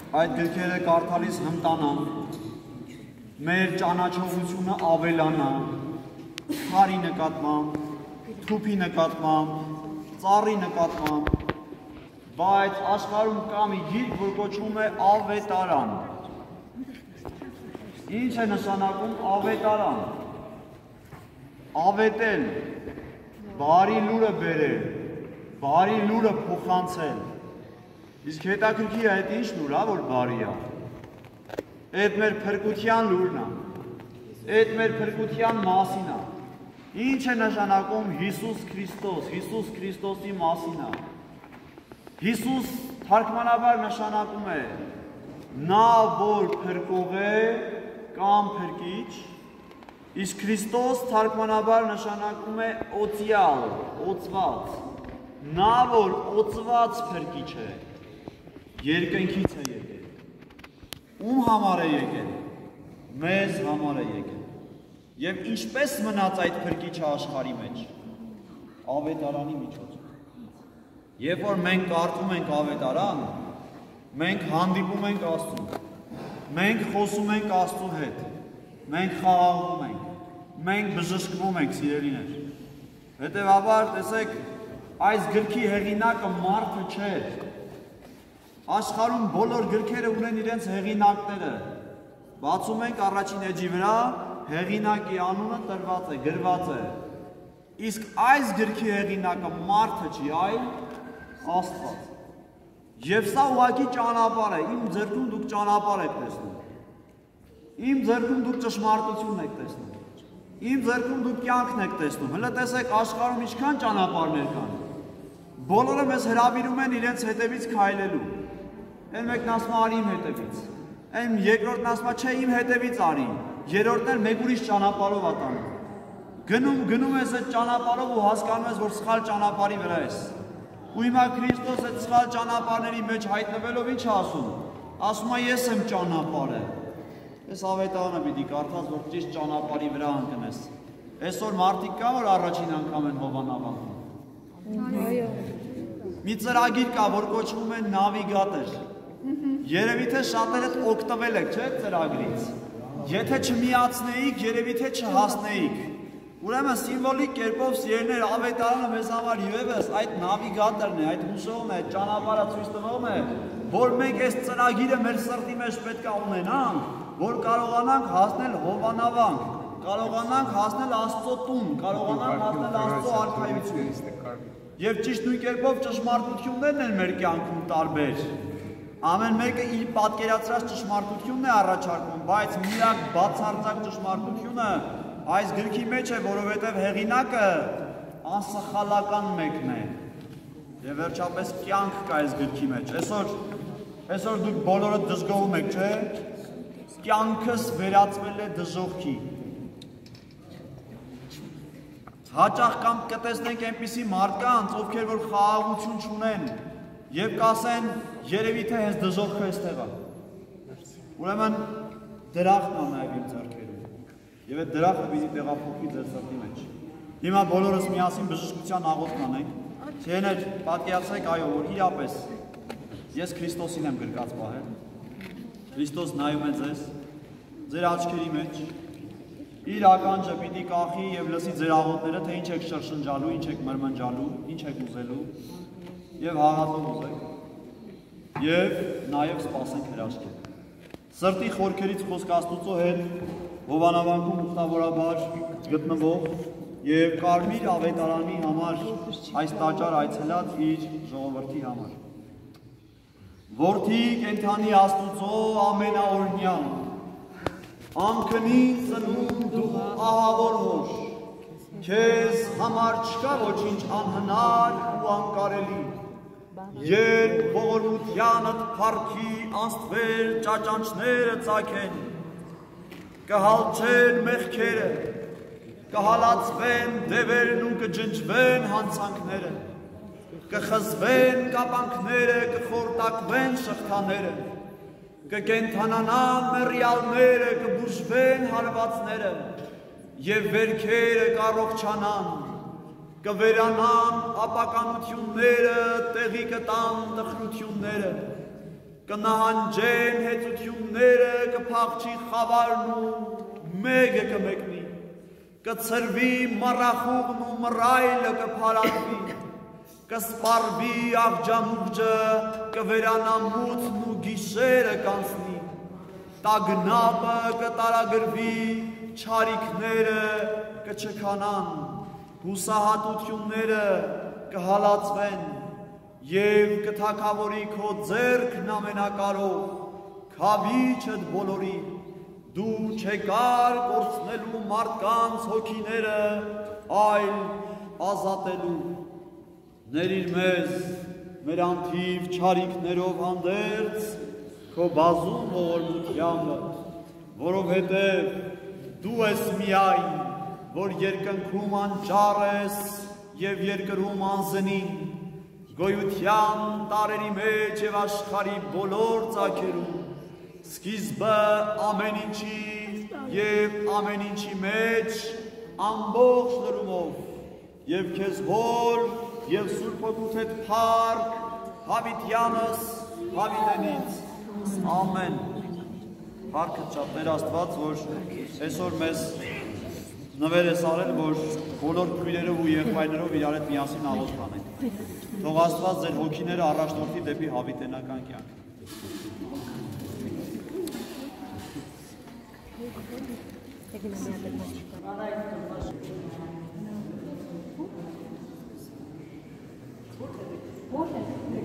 այդ գրքերը կարդալիս հմտանանք, մեր ճանաչողությունը ավելանա, քարի նկատմամբ, թուփի նկատմամբ, ծառի նկատմամբ, բայց աշխարհում կա մի գիրք, որ կոչվում է ավետարան։ Ինչ է նշանակում ավետարան։ Ավետել, բարի լուրը բերել, բարի լուրը փոխանցել։ Իսկ հետաքրքիր է այդ ինչ լուր է, որ բարի է։ Այդ մեր փրկության լուրն է։ Այդ մեր փրկության մասին է։ Ինչ է նշանակում Հիսուս Քրիստոս, Հիսուս Քրիստոսի մասին է։ Հիսուս թարգմանաբար նշանակում է նա, որ փրկող է կամ փրկիչ, իսկ Քրիստոս թարգմանաբար նշանակում է օծյալ, օծված, նա, որ օծված փրկիչ է, երկնքից է եկել, ում համար է եկել, մեզ համար է եկել, և ինչպես մնաց այդ փրկիչը աշխարհի մեջ, ավետարանի միջոցով։ Երբ որ մենք կարդում ենք ավետարան, մենք հանդիպում ենք Աստծուն, մենք խոսում ենք Աստծու հետ, մենք խաղաղում ենք, մենք բժշկվում ենք, սիրելիներ։ Հետևաբար, տեսեք, այս գրքի հեղինակը մարդը չէ։ Աշխարհում բոլոր գրքերը ունեն իրենց հեղինակները։ Բացում ենք առաջին էջի վրա, հեղինակի անունը տրված է, գրված է։ Իսկ այս գրքի հեղինակը մարդը չի, այլ Աստված։ Եվ սա ուղղակի ճանապարհ է, իմ ձեռքում դուք ճանապարհ եք տեսնում։ Իմ ձեռքում դուք ճշմարտություն եք տեսնում։ Իմ ձեռքում դուք կյանքն եք տեսնում։ Հələ տեսեք աշխարհում ինչքան ճանապարհներ կան։ Բոլորը մեզ հրավիրում են իրենց հետևից քայլելու։ Այն մեկն ասում է արի իմ հետևից։ Այն երկրորդն ասում է չէ իմ հետևից արի։ Երրորդն էլ մեկ ուրիշ ճանապարհով է տանում։ Գնում ես այդ ճանապարհով ու հասկանում ես, որ սխալ ճանապարհի վրա ես։ Ու հիմա Քրիստոս այդ սխալ ճանապարհների մեջ հայտնվելով ինչ է ասում։ Ասում է ես եմ ճանապարհը։ Այս ավետարանը պիտի կարդաս, որ ճիշտ ճանապարհի վրա ընկնես։ Այսօր մարդիկ կա, որ առաջին անգամ են հովանավորում։ Այո։ Մի ծրագիր կա, որ կոչվում է նավիգատոր։ Երևի թե շատերդ օգտվել եք, չէ՞, ծրագրից։ Եթե չմիացնեիք, երևի թե չհասնեիք։ Ուրեմն սիմվոլիկ կերպով սիրելիներ ավետարանը մեզ համար ևս այդ նավիգատորն է, այդ հուշողն է, ճանապարհը ցույց տվողն է, որ մենք այս ծրագիրը մեր սրտի մեջ պետք է ունենանք, որ կարողանանք հասնել հովանավանք, կարողանանք հասնել Աստծո տուն, կարողանանք հասնել Աստծո արքայություն։ Եվ ճիշտ նույն կերպով ճշմարտություններն են մեր կյանքում տարբեր։ Ամեն մեկը իր պատկերացրած ճշմարտությունն է առաջարկում, բայց միակ բացարձակ ճշմարտությունը այս գրքի մեջ է, որովհետև հեղինակը անսխալական մեկն է։ Եվ վերջապես կյանք կա այս գրքի մեջ։ Այսօր դուք բոլորը դժգոհում եք, չէ՞։ Կյանքս վերածվել է դժոխքի։ Հաճախ կամ կտեսնենք այնպիսի մարդկանց, ովքեր որ խաղաղություն չունեն եւ կասեն երևի թե հենց դժոխքը էստեղ է։ Ուրեմն դրախտն է նաեւ իմ ձեռքերում։ Եվ այդ դրախտը պիտի տեղափոխվի ձեր սրտի մեջ։ Հիմա բոլորս միասին բժշկության աղոթք անենք։ Սիրելիներ, պատկերացրեք, այո, որ իրապես ես Քրիստոսին եմ գրկած պահել։ Քրիստոս նայում է ձեզ, ձեր աչքերի մեջ, իր ականջը պիտի կախի եւ լսի ձեր աղոթները, թե ինչ եք շրշնջալու, ինչ եք մրմնջալու, ինչ եք ուզելու եւ հաղաթով ուզեք։ Եվ նաեւ սպասենք հրաշքին։ Սրտի խորքերից խոսք Աստուծո հետ հովանավանքում ուխտավորաբար գտնվող եւ կարմիր ավետարանի համար այս տաճար այցելած իր ժողովրդի համար։ Որդի կենդանի Աստուծո ամենաօրհնյալ, անքնի ծնում դու ահավոր հոր, քեզ համար չկա ոչինչ անհնար ու անկարելի, երբ ողորմությանդ փառքի անստվեր ճաճանճները ծագեն, կհալչեն մեղքերը, կհալածվեն դևերն ու կջնջվեն հանցանքները, կխզվեն կապանքները, կխորտակվեն շղթաները, կկենթանանան մեռյալները, կբուժվեն հարվածները, եւ վերքերը կառողջանան, կվերանան ապականությունները, տեղի կտան տխրությունները, կնահանջեն հեծությունները, կփախչի խավարն ու մեկը կմեկնի, կցրվի մառախուղն ու մռայլը կփարատվի, կսպարվի աղջամուղջը, կվերանա մութն ու գիշերը կանցնի, տագնապը կտարագրվի, չարիքները կչքանան, հուսահատությունները կհալածվեն, և կթագավորի քո ձեռքն ամենակարող, քավիչդ բոլորի, դու չեկար կորցնելու մարդկանց հոգիները, այլ ազատելու, ներիր մեզ, մեր անթիվ չարիքներով հանդերձ, քո բազում ողորմությանը, որովհետև դու ես միայն, որ երկնքում անճառ ես և երկրում անզնին, գոյության տարերի մեջ և աշխարհի բոլոր ծագերում, սկիզբը ամեն ինչի և ամեն ինչի մեջ ամբողջ լրումով և քեզ հոր և Սուրբ Հոգուդ հետ փառք հավիտյանս հավիտենից ամեն փառքը շատ Տեր Աստված որ այսօր մեզ նվեր ես արել որ բոլոր քույրերով ու եղբայրներով իրար հետ միասին աղոթ կանենք թող Աստված ձեր հոգիները առաջնորդի դեպի հավիտենական կյանք What?